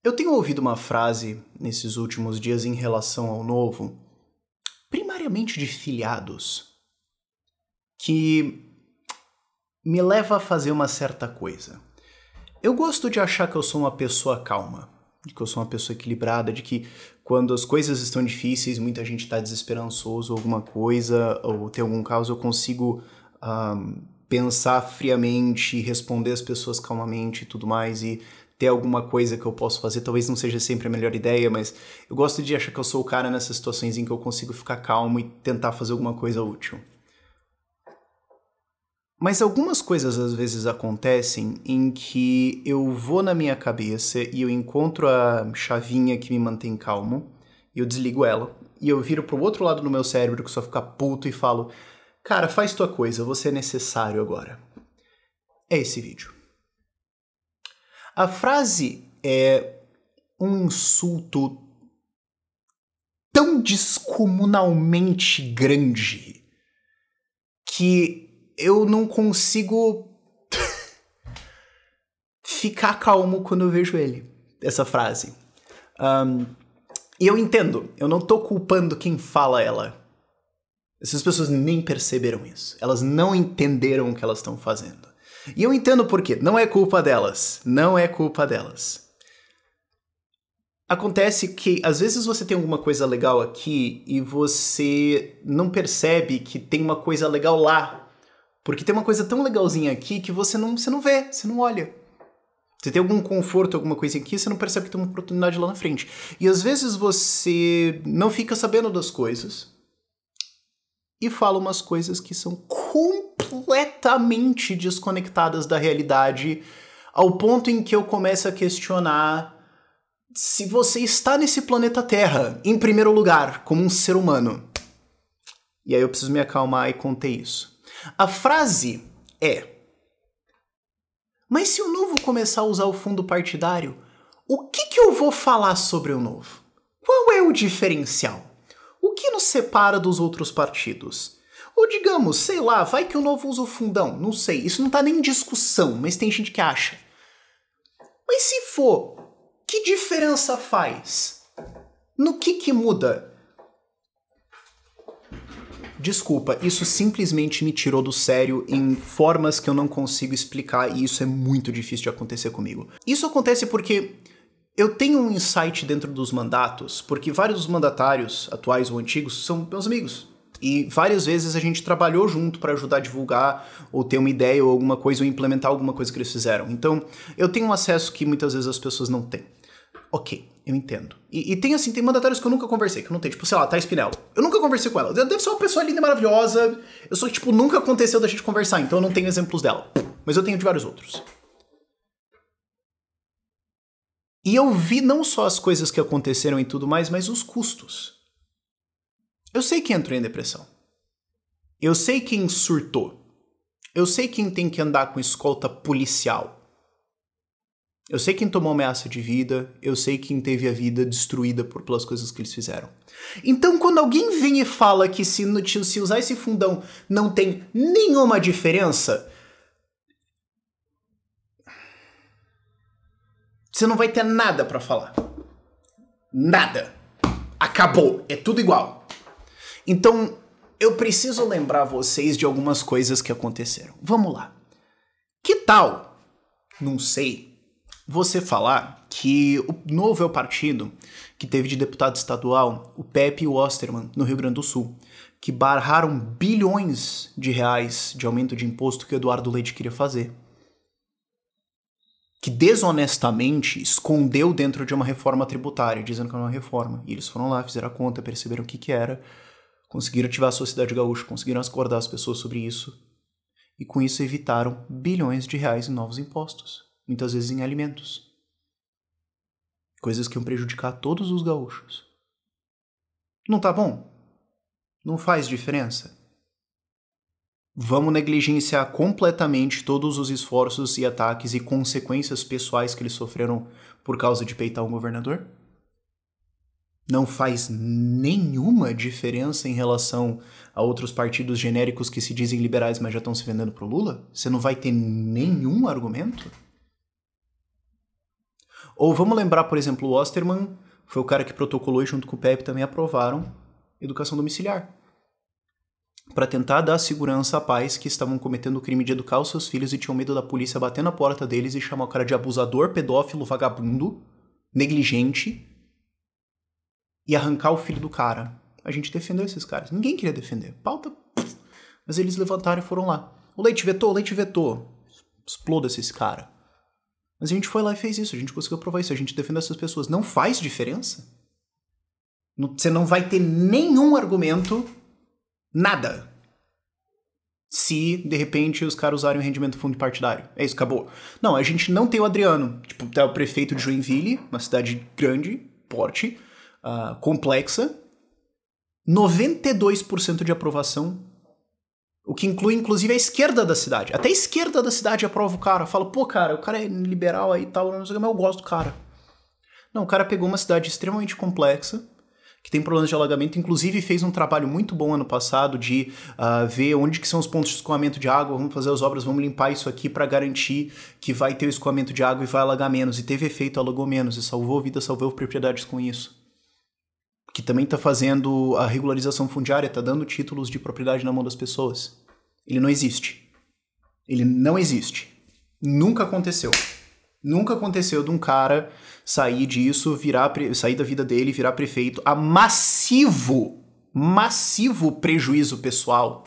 Eu tenho ouvido uma frase nesses últimos dias em relação ao novo, primariamente de filiados, que me leva a fazer uma certa coisa. Eu gosto de achar que eu sou uma pessoa calma, de que eu sou uma pessoa equilibrada, de que quando as coisas estão difíceis, muita gente está desesperançoso ou alguma coisa, ou tem algum caos, eu consigo pensar friamente, responder as pessoas calmamente e tudo mais, e ter alguma coisa que eu posso fazer. Talvez não seja sempre a melhor ideia, mas eu gosto de achar que eu sou o cara nessas situações em que eu consigo ficar calmo e tentar fazer alguma coisa útil. Mas algumas coisas às vezes acontecem em que eu vou na minha cabeça e eu encontro a chavinha que me mantém calmo, e eu desligo ela, e eu viro pro outro lado do meu cérebro que só fica puto e falo: cara, faz tua coisa, você é necessário agora. É esse vídeo. A frase é um insulto tão descomunalmente grande que eu não consigo ficar calmo quando eu vejo essa frase. E eu entendo, eu não tô culpando quem fala ela. Essas pessoas nem perceberam isso. Elas não entenderam o que elas estão fazendo. E eu entendo por quê. Não é culpa delas. Não é culpa delas. Acontece que, às vezes, você tem alguma coisa legal aqui e você não percebe que tem uma coisa legal lá. Porque tem uma coisa tão legalzinha aqui que você não vê, você não olha. Você tem algum conforto, alguma coisa aqui, você não percebe que tem uma oportunidade lá na frente. E, às vezes, você não fica sabendo das coisas e fala umas coisas que são completamente desconectadas da realidade, ao ponto em que eu começo a questionar se você está nesse planeta Terra, em primeiro lugar, como um ser humano. E aí eu preciso me acalmar e conter isso. A frase é: mas se o Novo começar a usar o fundo partidário, o que eu vou falar sobre o Novo? Qual é o diferencial? O que nos separa dos outros partidos? Ou digamos, sei lá, vai que o Novo usa o fundão, não sei, isso não tá nem em discussão, mas tem gente que acha. Mas se for, que diferença faz? No que muda? Desculpa, isso simplesmente me tirou do sério em formas que eu não consigo explicar e isso é muito difícil de acontecer comigo. Isso acontece porque eu tenho um insight dentro dos mandatos, porque vários dos mandatários, atuais ou antigos, são meus amigos. E várias vezes a gente trabalhou junto para ajudar a divulgar, ou ter uma ideia ou alguma coisa, ou implementar alguma coisa que eles fizeram. Então, eu tenho um acesso que muitas vezes as pessoas não têm. Ok, eu entendo. E tem assim, tem mandatários que eu nunca conversei, que eu não tenho, tipo, sei lá, Thaís Pinello. Eu nunca conversei com ela. Deve ser uma pessoa linda e maravilhosa. Eu só, tipo, nunca aconteceu da gente conversar, então eu não tenho exemplos dela. Mas eu tenho de vários outros. E eu vi não só as coisas que aconteceram e tudo mais, mas os custos. Eu sei quem entrou em depressão. Eu sei quem surtou. Eu sei quem tem que andar com escolta policial. Eu sei quem tomou ameaça de vida, eu sei quem teve a vida destruída pelas coisas que eles fizeram. Então, quando alguém vem e fala que se usar esse fundão não tem nenhuma diferença, você não vai ter nada pra falar. Nada. Acabou. É tudo igual. Então, eu preciso lembrar vocês de algumas coisas que aconteceram. Vamos lá. Que tal, não sei, você falar que o Novo é o partido que teve de deputado estadual o Pepe e o Osterman, no Rio Grande do Sul, que barraram bilhões de reais de aumento de imposto que o Eduardo Leite queria fazer. Que desonestamente escondeu dentro de uma reforma tributária, dizendo que era uma reforma. E eles foram lá, fizeram a conta, perceberam o que era, conseguiram ativar a sociedade gaúcha, conseguiram acordar as pessoas sobre isso, e com isso evitaram bilhões de reais em novos impostos. Muitas vezes em alimentos. Coisas que iam prejudicar todos os gaúchos. Não tá bom? Não faz diferença? Vamos negligenciar completamente todos os esforços e ataques e consequências pessoais que eles sofreram por causa de peitar um governador? Não faz nenhuma diferença em relação a outros partidos genéricos que se dizem liberais, mas já estão se vendendo pro Lula? Você não vai ter nenhum argumento? Ou vamos lembrar, por exemplo, o Osterman foi o cara que protocolou e junto com o Pepe também aprovaram educação domiciliar. Para tentar dar segurança a pais que estavam cometendo o crime de educar os seus filhos e tinham medo da polícia bater na porta deles e chamar o cara de abusador, pedófilo, vagabundo, negligente e arrancar o filho do cara. A gente defendeu esses caras. Ninguém queria defender. Pauta. Mas eles levantaram e foram lá. O Leite vetou. Exploda-se esse cara. Mas a gente foi lá e fez isso. A gente conseguiu aprovar isso. A gente defendeu essas pessoas. Não faz diferença. Você não vai ter nenhum argumento. Nada. Se, de repente, os caras usarem o rendimento do fundo partidário. É isso, acabou. Não, a gente não tem o Adriano. Tipo, tá o prefeito de Joinville, uma cidade grande, porte, complexa. 92% de aprovação. O que inclui, inclusive, a esquerda da cidade. Até a esquerda da cidade aprova o cara. Fala, pô, cara, o cara é liberal aí e tal, não sei o que, mas eu gosto do cara. Não, o cara pegou uma cidade extremamente complexa, que tem problemas de alagamento, inclusive fez um trabalho muito bom ano passado de ver onde que são os pontos de escoamento de água, vamos fazer as obras, vamos limpar isso aqui para garantir que vai ter o escoamento de água e vai alagar menos. E teve efeito, alagou menos, e salvou vidas, salvou propriedades com isso. Que também está fazendo a regularização fundiária, está dando títulos de propriedade na mão das pessoas. Ele não existe. Ele não existe. Nunca aconteceu. Nunca aconteceu de um cara sair disso, sair da vida dele, virar prefeito a massivo prejuízo pessoal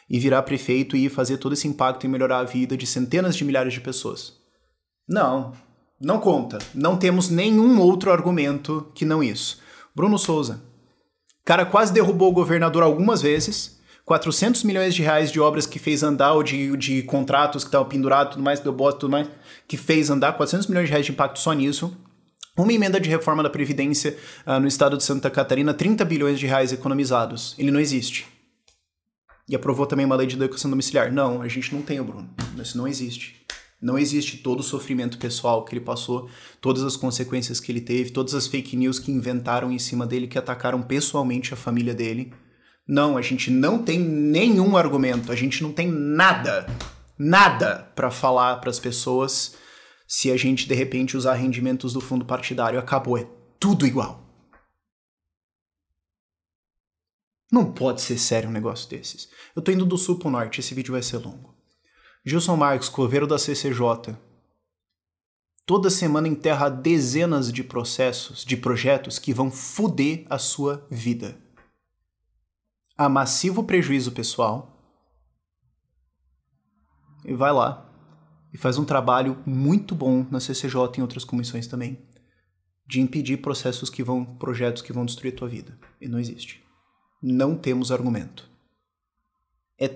e virar prefeito e fazer todo esse impacto e melhorar a vida de centenas de milhares de pessoas. Não conta. Não temos nenhum outro argumento que não isso. Bruno Souza. Cara quase derrubou o governador algumas vezes. 400 milhões de reais de obras que fez andar, ou de contratos que estavam pendurados, tudo mais, deu bosta, tudo mais, que fez andar, 400 milhões de reais de impacto só nisso. Uma emenda de reforma da Previdência no estado de Santa Catarina, 30 bilhões de reais economizados. Ele não existe. E aprovou também uma lei de educação domiciliar. Não, a gente não tem, Bruno. Isso não existe. Não existe todo o sofrimento pessoal que ele passou, todas as consequências que ele teve, todas as fake news que inventaram em cima dele, que atacaram pessoalmente a família dele. Não, a gente não tem nenhum argumento, a gente não tem nada para falar para as pessoas se a gente, de repente, usar rendimentos do fundo partidário. Acabou, é tudo igual. Não pode ser sério um negócio desses. Eu tô indo do sul pro norte, esse vídeo vai ser longo. Gilson Marques, coveiro da CCJ. Toda semana enterra dezenas de projetos que vão foder a sua vida. Há massivo prejuízo pessoal. E vai lá e faz um trabalho muito bom na CCJ e em outras comissões também, de impedir projetos que vão destruir a tua vida. E não existe. Não temos argumento. É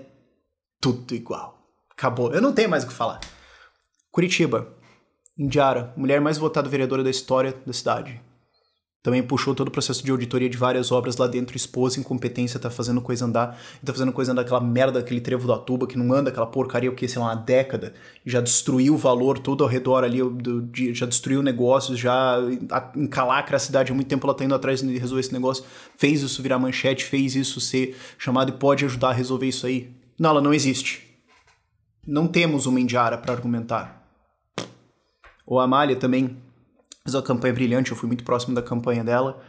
tudo igual. Acabou. Eu não tenho mais o que falar. Curitiba. Indiara, mulher mais votada vereadora da história da cidade. Também puxou todo o processo de auditoria de várias obras lá dentro, expôs incompetência, tá fazendo coisa andar, aquela merda, aquele trevo da tuba que não anda, aquela porcaria, sei lá, uma década, já destruiu o valor todo ao redor ali, já destruiu negócios, já encalacra a cidade há muito tempo, ela tá indo atrás de resolver esse negócio, fez isso virar manchete, fez isso ser chamado e pode ajudar a resolver isso aí. Não, ela não existe. Não temos uma Indiara para argumentar. Ou a Amália também fez uma campanha brilhante, eu fui muito próximo da campanha dela,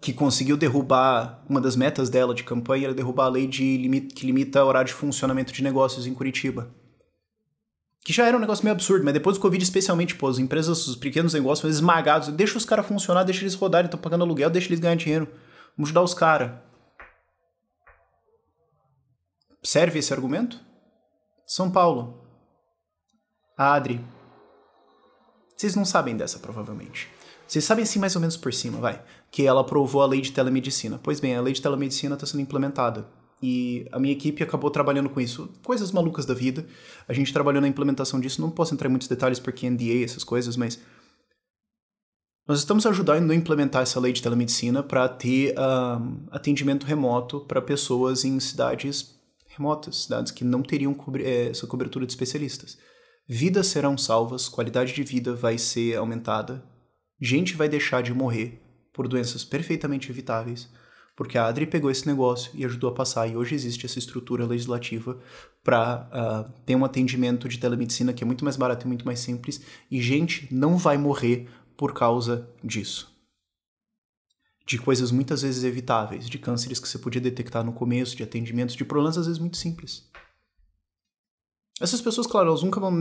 que conseguiu derrubar, uma das metas dela de campanha era derrubar a lei que limita o horário de funcionamento de negócios em Curitiba. Que já era um negócio meio absurdo, mas depois do Covid especialmente, as empresas, os pequenos negócios foram esmagados. Deixa os caras funcionar, deixa eles rodarem, estão pagando aluguel, deixa eles ganhar dinheiro. Vamos ajudar os caras. Serve esse argumento? São Paulo. A Adri. Vocês não sabem dessa, provavelmente. Vocês sabem assim mais ou menos por cima, vai. Que ela aprovou a lei de telemedicina. Pois bem, a lei de telemedicina está sendo implementada. E a minha equipe acabou trabalhando com isso. Coisas malucas da vida. A gente trabalhou na implementação disso. Não posso entrar em muitos detalhes porque NDA, essas coisas, mas... Nós estamos ajudando a implementar essa lei de telemedicina para ter atendimento remoto para pessoas em cidades remotas. Cidades que não teriam essa cobertura de especialistas. Vidas serão salvas, qualidade de vida vai ser aumentada, gente vai deixar de morrer por doenças perfeitamente evitáveis, Porque a Adri pegou esse negócio e ajudou a passar, e hoje existe essa estrutura legislativa para ter um atendimento de telemedicina que é muito mais barato e muito mais simples, e gente não vai morrer por causa disso. De coisas muitas vezes evitáveis, de cânceres que você podia detectar no começo, de atendimentos, de problemas às vezes muito simples. Essas pessoas, claro, elas nunca vão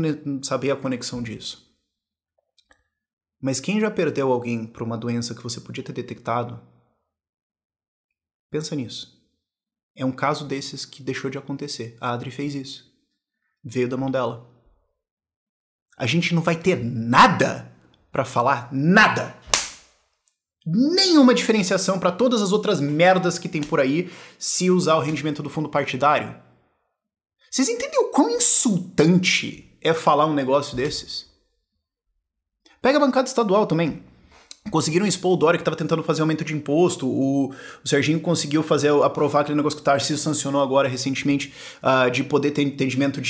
saber a conexão disso. Mas quem já perdeu alguém por uma doença que você podia ter detectado, pensa nisso. É um caso desses que deixou de acontecer. A Adri fez isso. Veio da mão dela. A gente não vai ter nada pra falar, nada. Nenhuma diferenciação pra todas as outras merdas que tem por aí se usar o rendimento do fundo partidário. Vocês entendem o quão insultante é falar um negócio desses? Pega a bancada estadual também. Conseguiram expor o Dória, que estava tentando fazer aumento de imposto. O Serginho conseguiu aprovar aquele negócio que o Tarcísio sancionou agora recentemente, de poder ter atendimento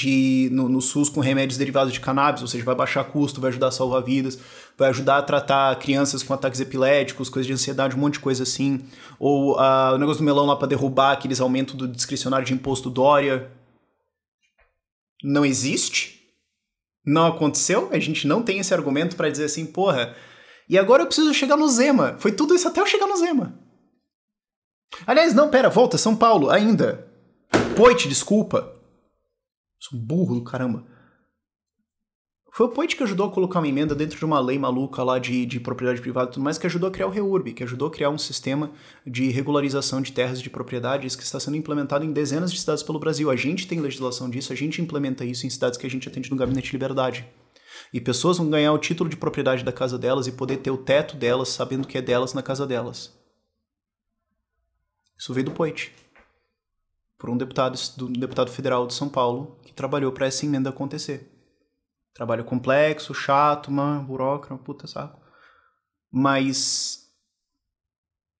no SUS com remédios derivados de cannabis, ou seja, vai baixar custo, vai ajudar a salvar vidas, vai ajudar a tratar crianças com ataques epiléticos, coisas de ansiedade, um monte de coisa assim. Ou o negócio do melão lá para derrubar aqueles aumentos do discricionário de imposto Dória. Não existe? Não aconteceu? A gente não tem esse argumento para dizer assim, porra... E agora eu preciso chegar no Zema. Foi tudo isso até eu chegar no Zema. Aliás, não, pera, volta, São Paulo, ainda. Poit, desculpa. Sou burro do caramba. Foi o Poit que ajudou a colocar uma emenda dentro de uma lei maluca lá de propriedade privada e tudo mais, que ajudou a criar o REURB, que ajudou a criar um sistema de regularização de terras de propriedades que está sendo implementado em dezenas de cidades pelo Brasil. A gente tem legislação disso, a gente implementa isso em cidades que a gente atende no Gabinete de Liberdade. E pessoas vão ganhar o título de propriedade da casa delas e poder ter o teto delas, sabendo que é delas na casa delas. Isso veio do Poit. Por um deputado federal de São Paulo que trabalhou para essa emenda acontecer. Trabalho complexo, chato, burocrata, puta saco. Mas,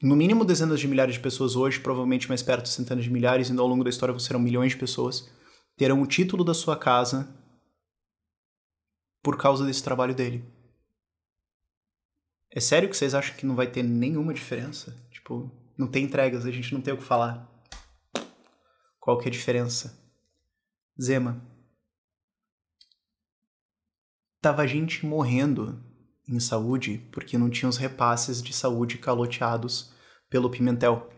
no mínimo dezenas de milhares de pessoas hoje, provavelmente mais perto de centenas de milhares, e ao longo da história serão milhões de pessoas, terão o título da sua casa por causa desse trabalho dele. É sério que vocês acham que não vai ter nenhuma diferença? Tipo, não tem entregas, a gente não tem o que falar. Qual que é a diferença? Zema. Tava gente morrendo em saúde porque não tinha os repasses de saúde caloteados pelo Pimentel.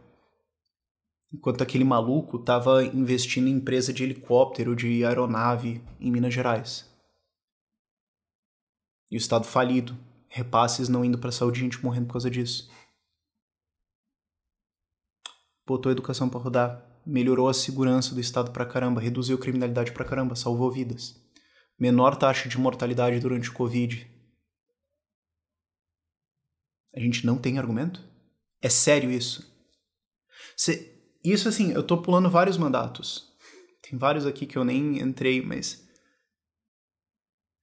Enquanto aquele maluco tava investindo em empresa de helicóptero, de aeronave em Minas Gerais. E o estado falido, repasses não indo pra saúde, gente morrendo por causa disso. Botou a educação pra rodar, melhorou a segurança do estado pra caramba, reduziu a criminalidade pra caramba, salvou vidas. Menor taxa de mortalidade durante o Covid. A gente não tem argumento? É sério isso? Isso assim, eu tô pulando vários mandatos. Tem vários aqui que eu nem entrei, mas...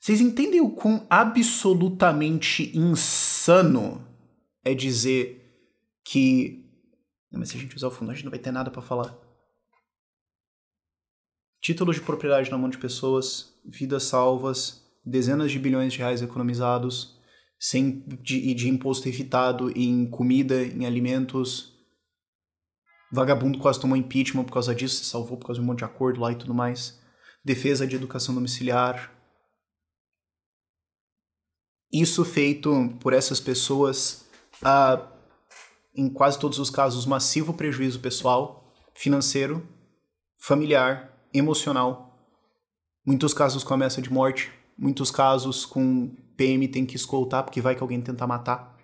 Vocês entendem o quão absolutamente insano é dizer que... Não, mas se a gente usar o fundo, a gente não vai ter nada pra falar. Títulos de propriedade na mão de pessoas, vidas salvas, dezenas de bilhões de reais economizados, de imposto evitado em comida, em alimentos. Vagabundo quase tomou impeachment por causa disso, se salvou por causa de um monte de acordo lá e tudo mais. Defesa de educação domiciliar. Isso feito por essas pessoas, em quase todos os casos, massivo prejuízo pessoal, financeiro, familiar, emocional. Muitos casos com ameaça de morte. Muitos casos com PM tem que escoltar porque vai que alguém tenta matar.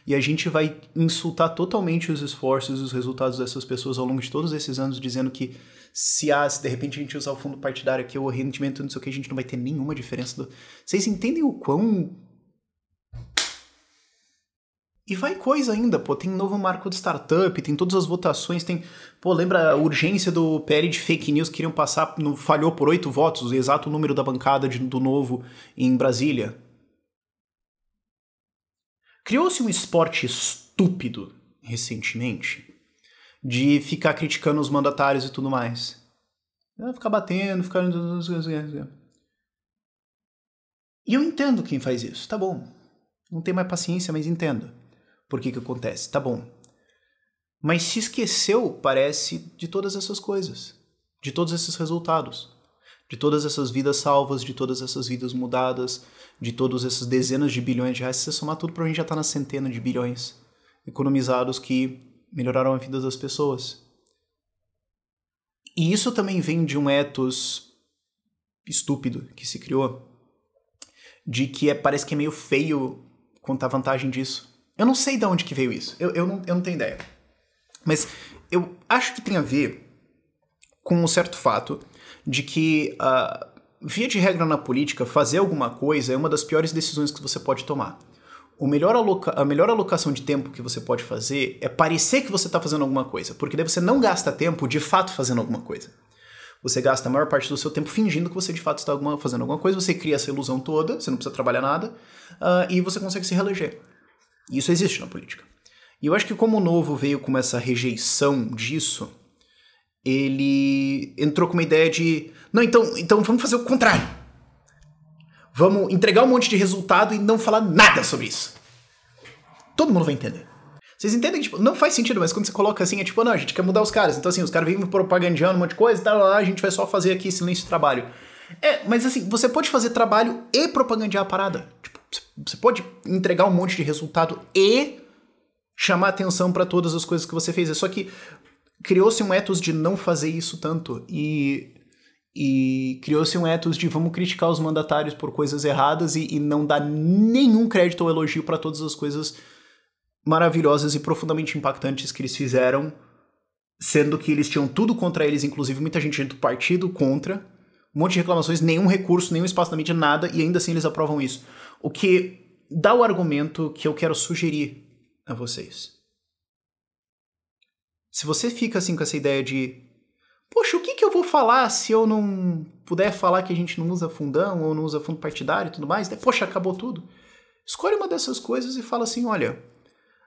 E a gente vai insultar totalmente os esforços e os resultados dessas pessoas ao longo de todos esses anos, dizendo que se de repente a gente usar o fundo partidário aqui, o rendimento, não sei o que, a gente não vai ter nenhuma diferença. Vocês entendem o quão... E vai coisa ainda, pô, tem novo marco de startup, tem todas as votações, tem... Pô, lembra a urgência do PL de fake news que queriam passar, falhou por 8 votos, o exato número da bancada do Novo em Brasília? Criou-se um esporte estúpido, recentemente, de ficar criticando os mandatários e tudo mais. Ficar batendo, ficar... E eu entendo quem faz isso, tá bom. Não tenho mais paciência, mas entendo. Por que acontece? Tá bom. mas se esqueceu, parece, de todas essas coisas, de todos esses resultados, de todas essas vidas salvas, de todas essas vidas mudadas, de todas essas dezenas de bilhões de reais. Se você somar tudo, provavelmente já está na centena de bilhões economizados que melhoraram a vida das pessoas. E isso também vem de um ethos estúpido que se criou, de que parece que é meio feio contar vantagem disso. Eu não sei de onde que veio isso, eu não tenho ideia. Mas eu acho que tem a ver com um certo fato de que, via de regra na política, fazer alguma coisa é uma das piores decisões que você pode tomar. A melhor alocação de tempo que você pode fazer é parecer que você está fazendo alguma coisa, porque daí você não gasta tempo de fato fazendo alguma coisa. Você gasta a maior parte do seu tempo fingindo que você de fato está fazendo alguma coisa, você cria essa ilusão toda, você não precisa trabalhar nada, e você consegue se reeleger. E isso existe na política. E eu acho que como o Novo veio com essa rejeição disso, ele entrou com uma ideia de... Não, então vamos fazer o contrário. Vamos entregar um monte de resultado e não falar nada sobre isso. Todo mundo vai entender. Vocês entendem que, tipo, não faz sentido, mas quando você coloca assim, é tipo, não, a gente quer mudar os caras. Então, assim, os caras vêm propagandeando um monte de coisa e tal, a gente vai só fazer aqui silêncio e trabalho. Mas assim, você pode fazer trabalho e propagandear a parada. Tipo, você pode entregar um monte de resultado e chamar atenção pra todas as coisas que você fez. É só que criou-se um ethos de não fazer isso tanto e criou-se um ethos de vamos criticar os mandatários por coisas erradas e não dar nenhum crédito ou elogio pra todas as coisas maravilhosas e profundamente impactantes que eles fizeram, sendo que eles tinham tudo contra eles, inclusive muita gente do partido contra, um monte de reclamações, nenhum recurso, nenhum espaço na mídia, nada, e ainda assim eles aprovam isso. O que dá o argumento que eu quero sugerir a vocês. Se você fica assim com essa ideia de poxa, o que eu vou falar se eu não puder falar que a gente não usa fundão ou não usa fundo partidário e tudo mais? Poxa, acabou tudo. Escolhe uma dessas coisas e fala assim, olha,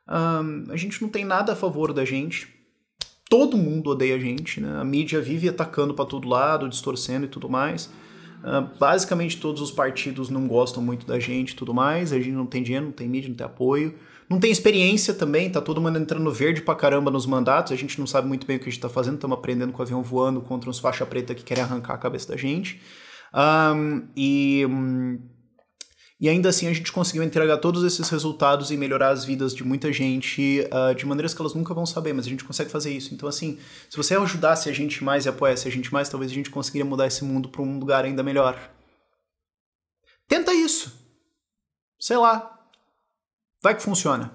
a gente não tem nada a favor da gente, todo mundo odeia a gente, né? A mídia vive atacando pra todo lado, distorcendo e tudo mais. Basicamente todos os partidos não gostam muito da gente e tudo mais, a gente não tem dinheiro, não tem mídia, não tem apoio, não tem experiência também, tá todo mundo entrando verde pra caramba nos mandatos, a gente não sabe muito bem o que a gente tá fazendo, estamos aprendendo com o avião voando contra uns faixa preta que querem arrancar a cabeça da gente. E ainda assim a gente conseguiu entregar todos esses resultados e melhorar as vidas de muita gente de maneiras que elas nunca vão saber, mas a gente consegue fazer isso. Então assim, se você ajudasse a gente mais e apoiasse a gente mais, talvez a gente conseguiria mudar esse mundo para um lugar ainda melhor. Tenta isso. Sei lá. Vai que funciona.